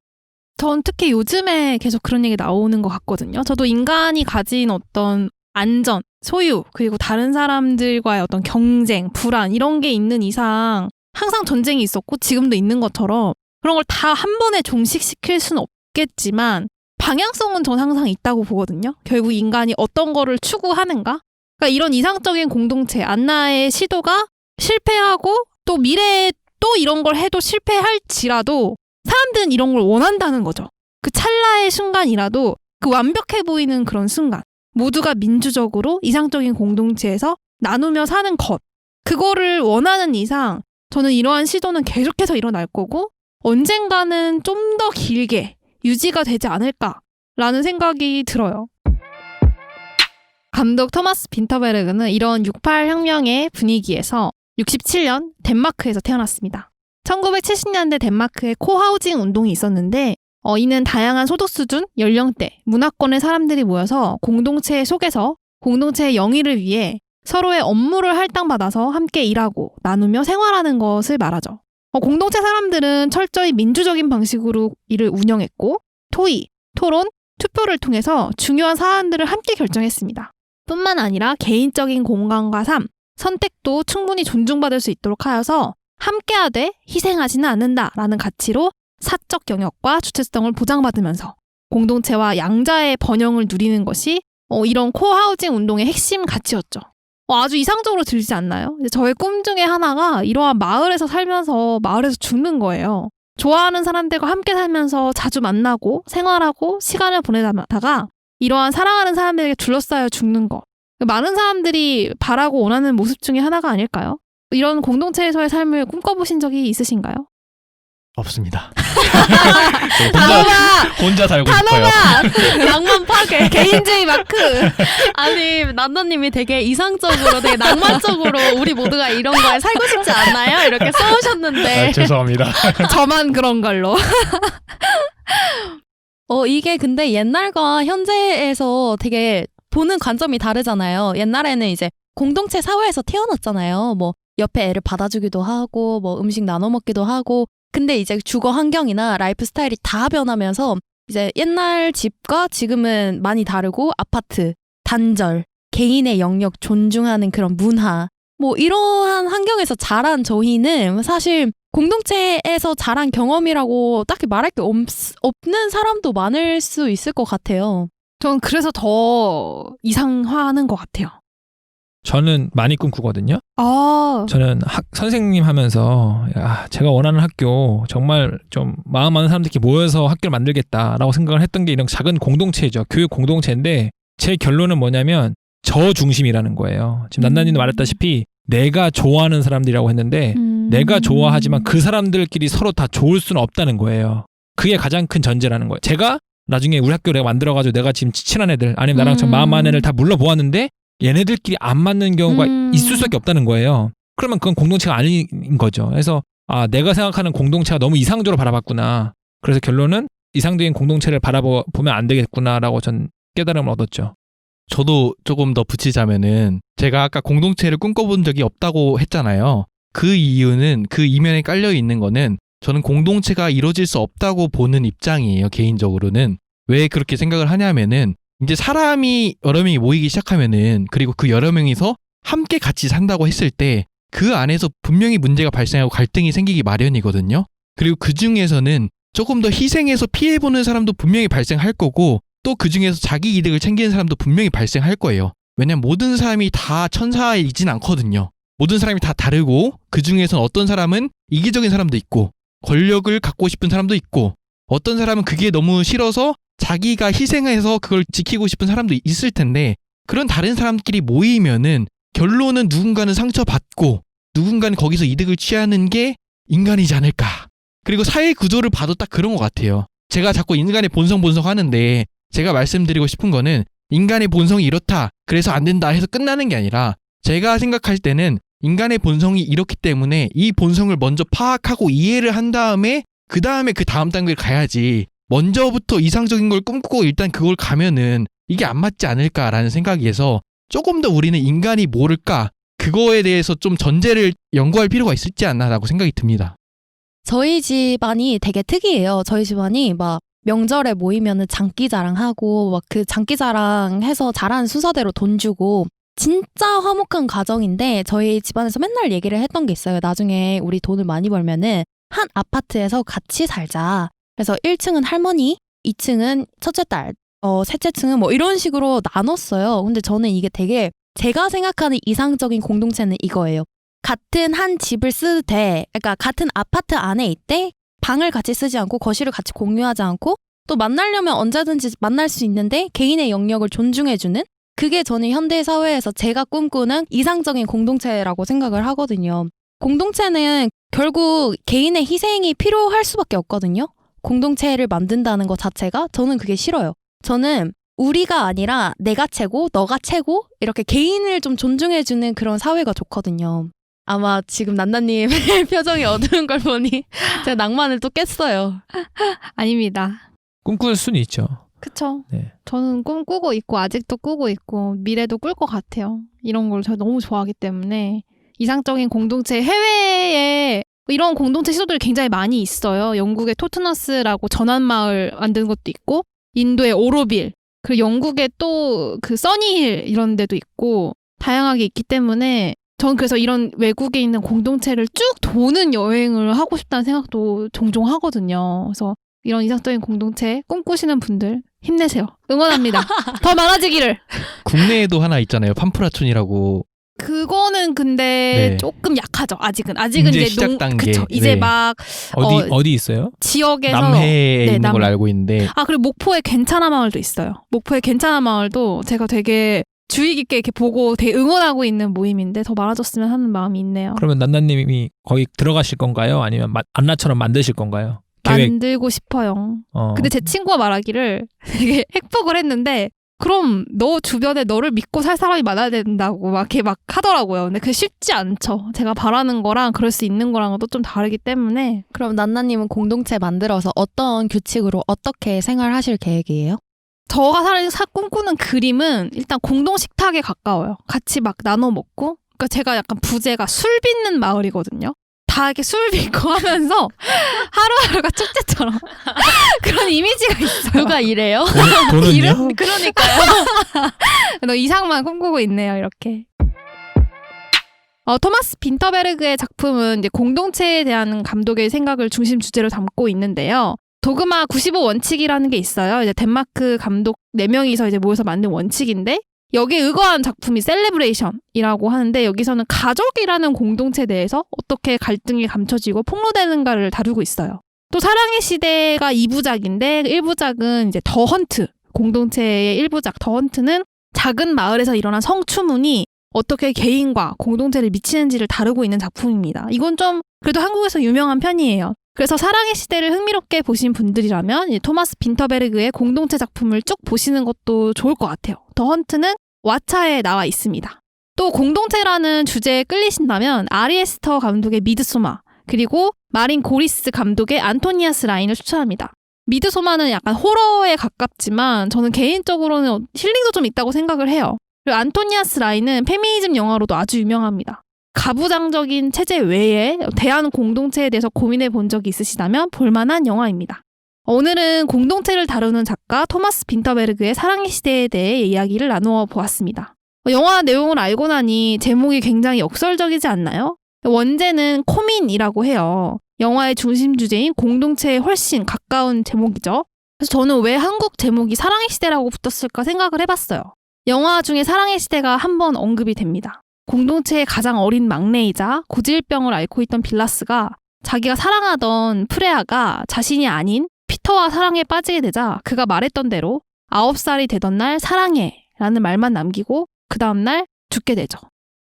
Speaker 1: 전 특히 요즘에 계속 그런 얘기 나오는 것 같거든요. 저도 인간이 가진 어떤 안전, 소유, 그리고 다른 사람들과의 어떤 경쟁, 불안 이런 게 있는 이상 항상 전쟁이 있었고 지금도 있는 것처럼 그런 걸 다 한 번에 종식시킬 수는 없겠지만 방향성은 전 항상 있다고 보거든요. 결국 인간이 어떤 거를 추구하는가? 그러니까 이런 이상적인 공동체, 안나의 시도가 실패하고 또 미래에 또 이런 걸 해도 실패할지라도 사람들은 이런 걸 원한다는 거죠. 그 찰나의 순간이라도 그 완벽해 보이는 그런 순간, 모두가 민주적으로 이상적인 공동체에서 나누며 사는 것, 그거를 원하는 이상 저는 이러한 시도는 계속해서 일어날 거고 언젠가는 좀 더 길게 유지가 되지 않을까라는 생각이 들어요. 감독 토마스 빈터베르그는 이런 68 혁명의 분위기에서 67년 덴마크에서 태어났습니다. 1970년대 덴마크에 코하우징 운동이 있었는데 이는 다양한 소득 수준, 연령대, 문화권의 사람들이 모여서 공동체 속에서 공동체의 영위를 위해 서로의 업무를 할당받아서 함께 일하고 나누며 생활하는 것을 말하죠. 공동체 사람들은 철저히 민주적인 방식으로 일을 운영했고 토의, 토론, 투표를 통해서 중요한 사안들을 함께 결정했습니다. 뿐만 아니라 개인적인 공간과 삶, 선택도 충분히 존중받을 수 있도록 하여서 함께하되 희생하지는 않는다라는 가치로 사적 영역과 주체성을 보장받으면서 공동체와 양자의 번영을 누리는 것이 이런 코하우징 운동의 핵심 가치였죠. 아주 이상적으로 들리지 않나요? 저의 꿈 중에 하나가 이러한 마을에서 살면서 마을에서 죽는 거예요. 좋아하는 사람들과 함께 살면서 자주 만나고 생활하고 시간을 보내다가 이러한 사랑하는 사람들에게 둘러싸여 죽는 것. 많은 사람들이 바라고 원하는 모습 중에 하나가 아닐까요? 이런 공동체에서의 삶을 꿈꿔보신 적이 있으신가요?
Speaker 2: 없습니다.
Speaker 1: 단호박!
Speaker 2: 혼자 살고 싶어요.
Speaker 1: 단호박!
Speaker 4: 낭만 파괴.
Speaker 1: 개인주의 마크!
Speaker 4: 아니 난나님이 되게 이상적으로 되게 낭만적으로 우리 모두가 이런 거에 살고 싶지 않나요? 이렇게 써오셨는데
Speaker 2: 죄송합니다.
Speaker 1: 저만 그런 걸로.
Speaker 4: 이게 근데 옛날과 현재에서 되게 보는 관점이 다르잖아요. 옛날에는 이제 공동체 사회에서 태어났잖아요. 뭐 옆에 애를 받아주기도 하고 뭐 음식 나눠 먹기도 하고 근데 이제 주거 환경이나 라이프 스타일이 다 변하면서 이제 옛날 집과 지금은 많이 다르고 아파트, 단절, 개인의 영역 존중하는 그런 문화 뭐 이러한 환경에서 자란 저희는 사실 공동체에서 자란 경험이라고 딱히 말할 게 없는 사람도 많을 수 있을 것 같아요.
Speaker 1: 전 그래서 더 이상화하는 것 같아요.
Speaker 3: 저는 많이 꿈꾸거든요.
Speaker 1: 아,
Speaker 3: 저는 선생님 하면서 제가 원하는 학교 정말 좀 마음 많은 사람들끼리 모여서 학교를 만들겠다라고 생각을 했던 게 이런 작은 공동체죠. 교육 공동체인데 제 결론은 뭐냐면 저 중심이라는 거예요. 지금 난나님도 말했다시피 내가 좋아하는 사람들이라고 했는데 내가 좋아하지만 그 사람들끼리 서로 다 좋을 수는 없다는 거예요. 그게 가장 큰 전제라는 거예요. 제가 나중에 우리 학교 내가 만들어가지고 내가 지금 친한 애들 아니면 나랑 좀 마음 많은 애를 다 물러보았는데 얘네들끼리 안 맞는 경우가 있을 수밖에 없다는 거예요. 그러면 그건 공동체가 아닌 거죠. 그래서 내가 생각하는 공동체가 너무 이상적으로 바라봤구나. 그래서 결론은 이상적인 공동체를 바라보면 안 되겠구나라고 전 깨달음을 얻었죠.
Speaker 2: 저도 조금 더 붙이자면은 제가 아까 공동체를 꿈꿔본 적이 없다고 했잖아요. 그 이유는 그 이면에 깔려 있는 거는 저는 공동체가 이루어질 수 없다고 보는 입장이에요. 개인적으로는. 왜 그렇게 생각을 하냐면은 이제 사람이 여러 명이 모이기 시작하면은 그리고 그 여러 명이서 함께 같이 산다고 했을 때 그 안에서 분명히 문제가 발생하고 갈등이 생기기 마련이거든요. 그리고 그 중에서는 조금 더 희생해서 피해보는 사람도 분명히 발생할 거고 또 그 중에서 자기 이득을 챙기는 사람도 분명히 발생할 거예요. 왜냐면 모든 사람이 다 천사이진 않거든요. 모든 사람이 다 다르고 그 중에서는 어떤 사람은 이기적인 사람도 있고 권력을 갖고 싶은 사람도 있고 어떤 사람은 그게 너무 싫어서 자기가 희생해서 그걸 지키고 싶은 사람도 있을 텐데 그런 다른 사람끼리 모이면은 결론은 누군가는 상처받고 누군가는 거기서 이득을 취하는 게 인간이지 않을까. 그리고 사회 구조를 봐도 딱 그런 것 같아요. 제가 자꾸 인간의 본성 하는데 제가 말씀드리고 싶은 거는 인간의 본성이 이렇다 그래서 안 된다 해서 끝나는 게 아니라 제가 생각할 때는 인간의 본성이 이렇기 때문에 이 본성을 먼저 파악하고 이해를 한 다음에 그 다음 단계를 가야지 먼저부터 이상적인 걸 꿈꾸고 일단 그걸 가면은 이게 안 맞지 않을까라는 생각에서 조금 더 우리는 인간이 모를까 그거에 대해서 좀 전제를 연구할 필요가 있지 않나라고 생각이 듭니다.
Speaker 4: 저희 집안이 되게 특이해요. 저희 집안이 막 명절에 모이면은 장기자랑하고 막 그 장기자랑해서 자란 순서대로 돈 주고 진짜 화목한 가정인데 저희 집안에서 맨날 얘기를 했던 게 있어요. 나중에 우리 돈을 많이 벌면은 한 아파트에서 같이 살자. 그래서 1층은 할머니, 2층은 첫째 딸, 셋째 층은 뭐 이런 식으로 나눴어요. 근데 저는 이게 되게 제가 생각하는 이상적인 공동체는 이거예요. 같은 한 집을 쓰되, 그러니까 같은 아파트 안에 있대 방을 같이 쓰지 않고 거실을 같이 공유하지 않고 또 만나려면 언제든지 만날 수 있는데 개인의 영역을 존중해주는 그게 저는 현대 사회에서 제가 꿈꾸는 이상적인 공동체라고 생각을 하거든요. 공동체는 결국 개인의 희생이 필요할 수밖에 없거든요. 공동체를 만든다는 것 자체가 저는 그게 싫어요. 저는 우리가 아니라 내가 최고, 너가 최고 이렇게 개인을 좀 존중해주는 그런 사회가 좋거든요. 아마 지금 난나님 표정이 어두운 걸 보니 제가 낭만을 또 깼어요.
Speaker 1: 아닙니다.
Speaker 3: 꿈꿀 수는 있죠.
Speaker 1: 그쵸.
Speaker 3: 네.
Speaker 1: 저는 꿈꾸고 있고 아직도 꾸고 있고 미래도 꿀 것 같아요. 이런 걸 제가 너무 좋아하기 때문에 이상적인 공동체 해외에 이런 공동체 시도들이 굉장히 많이 있어요. 영국의 토트너스라고 전환마을 만든 것도 있고 인도의 오로빌 그리고 영국의 또 그 써니힐 이런 데도 있고 다양하게 있기 때문에 전 그래서 이런 외국에 있는 공동체를 쭉 도는 여행을 하고 싶다는 생각도 종종 하거든요. 그래서 이런 이상적인 공동체 꿈꾸시는 분들 힘내세요. 응원합니다. 더 많아지기를.
Speaker 2: 국내에도 하나 있잖아요. 팜프라촌이라고.
Speaker 1: 그거는 근데
Speaker 2: 네.
Speaker 1: 조금 약하죠. 아직은
Speaker 2: 이제 시작 단계.
Speaker 1: 그쵸. 이제
Speaker 2: 네.
Speaker 1: 막
Speaker 3: 어디 있어요?
Speaker 1: 지역에서
Speaker 2: 남해에
Speaker 1: 네,
Speaker 2: 있는 걸로 알고 있는데
Speaker 1: 그리고 목포에 괜찮아 마을도 있어요. 목포에 괜찮아 마을도 제가 되게 주의 깊게 이렇게 보고 되게 응원하고 있는 모임인데 더 많아졌으면 하는 마음이 있네요.
Speaker 3: 그러면 난나님이 거기 들어가실 건가요? 아니면 안나처럼 만드실 건가요? 계획.
Speaker 1: 만들고 싶어요. 근데 제 친구가 말하기를 되게 핵폭을 했는데 그럼 너 주변에 너를 믿고 살 사람이 많아야 된다고 막 이렇게 막 하더라고요. 근데 그게 쉽지 않죠. 제가 바라는 거랑 그럴 수 있는 거랑은 또 좀 다르기 때문에.
Speaker 4: 그럼 난나님은 공동체 만들어서 어떤 규칙으로 어떻게 생활하실 계획이에요?
Speaker 1: 저가 꿈꾸는 그림은 일단 공동 식탁에 가까워요. 같이 막 나눠 먹고. 그러니까 제가 약간 부제가 술 빚는 마을이거든요. 다 이렇게 술 빚고 하면서 하루하루가 축제처럼 그런 이미지가 있어요.
Speaker 4: 누가 이래요?
Speaker 3: 돈은요?
Speaker 4: 그러니까요.
Speaker 1: 너 이상만 꿈꾸고 있네요, 이렇게. 토마스 빈터베르그의 작품은 이제 공동체에 대한 감독의 생각을 중심 주제로 담고 있는데요. 도그마 95원칙이라는 게 있어요. 이제 덴마크 감독 4명이서 이제 모여서 만든 원칙인데 여기에 의거한 작품이 셀레브레이션이라고 하는데 여기서는 가족이라는 공동체 내에서 어떻게 갈등이 감춰지고 폭로되는가를 다루고 있어요. 또 사랑의 시대가 2부작인데 1부작은 이제 더 헌트, 공동체의 1부작 더 헌트는 작은 마을에서 일어난 성추문이 어떻게 개인과 공동체를 미치는지를 다루고 있는 작품입니다. 이건 좀 그래도 한국에서 유명한 편이에요. 그래서 사랑의 시대를 흥미롭게 보신 분들이라면 토마스 빈터베르그의 공동체 작품을 쭉 보시는 것도 좋을 것 같아요. 더 헌트는 왓챠에 나와 있습니다. 또 공동체라는 주제에 끌리신다면 아리 에스터 감독의 미드소마 그리고 마린 고리스 감독의 안토니아스 라인을 추천합니다. 미드소마는 약간 호러에 가깝지만 저는 개인적으로는 힐링도 좀 있다고 생각을 해요. 그리고 안토니아스 라인은 페미니즘 영화로도 아주 유명합니다. 가부장적인 체제 외에 대한 공동체에 대해서 고민해 본 적이 있으시다면 볼만한 영화입니다. 오늘은 공동체를 다루는 작가 토마스 빈터베르그의 사랑의 시대에 대해 이야기를 나누어 보았습니다. 영화 내용을 알고 나니 제목이 굉장히 역설적이지 않나요? 원제는 코민이라고 해요. 영화의 중심 주제인 공동체에 훨씬 가까운 제목이죠. 그래서 저는 왜 한국 제목이 사랑의 시대라고 붙었을까 생각을 해봤어요. 영화 중에 사랑의 시대가 한 번 언급이 됩니다. 공동체의 가장 어린 막내이자 고질병을 앓고 있던 빌라스가 자기가 사랑하던 프레아가 자신이 아닌 피터와 사랑에 빠지게 되자 그가 말했던 대로 9살이 되던 날 사랑해 라는 말만 남기고 그 다음날 죽게 되죠.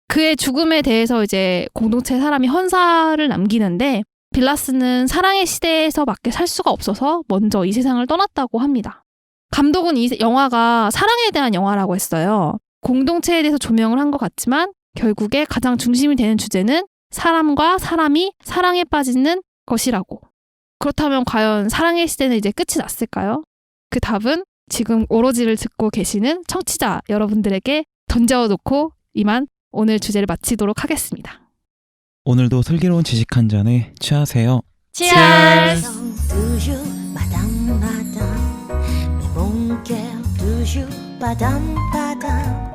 Speaker 1: 그의 죽음에 대해서 이제 공동체 사람이 헌사를 남기는데 빌라스는 사랑의 시대에서밖에 살 수가 없어서 먼저 이 세상을 떠났다고 합니다. 감독은 이 영화가 사랑에 대한 영화라고 했어요. 공동체에 대해서 조명을 한 것 같지만 결국에 가장 중심이 되는 주제는 사람과 사람이 사랑에 빠지는 것이라고. 그렇다면 과연 사랑의 시대는 이제 끝이 났을까요? 그 답은 지금 오로지를 듣고 계시는 청취자 여러분들에게 던져놓고 이만 오늘 주제를 마치도록 하겠습니다.
Speaker 5: 오늘도 슬기로운 지식 한 잔에 취하세요.
Speaker 4: Cheers!
Speaker 6: toujours madame madame mais mon cœur toujours padam padam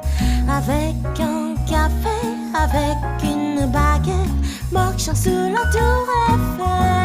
Speaker 6: avec un café avec une baguette marchant sous la tour Eiffel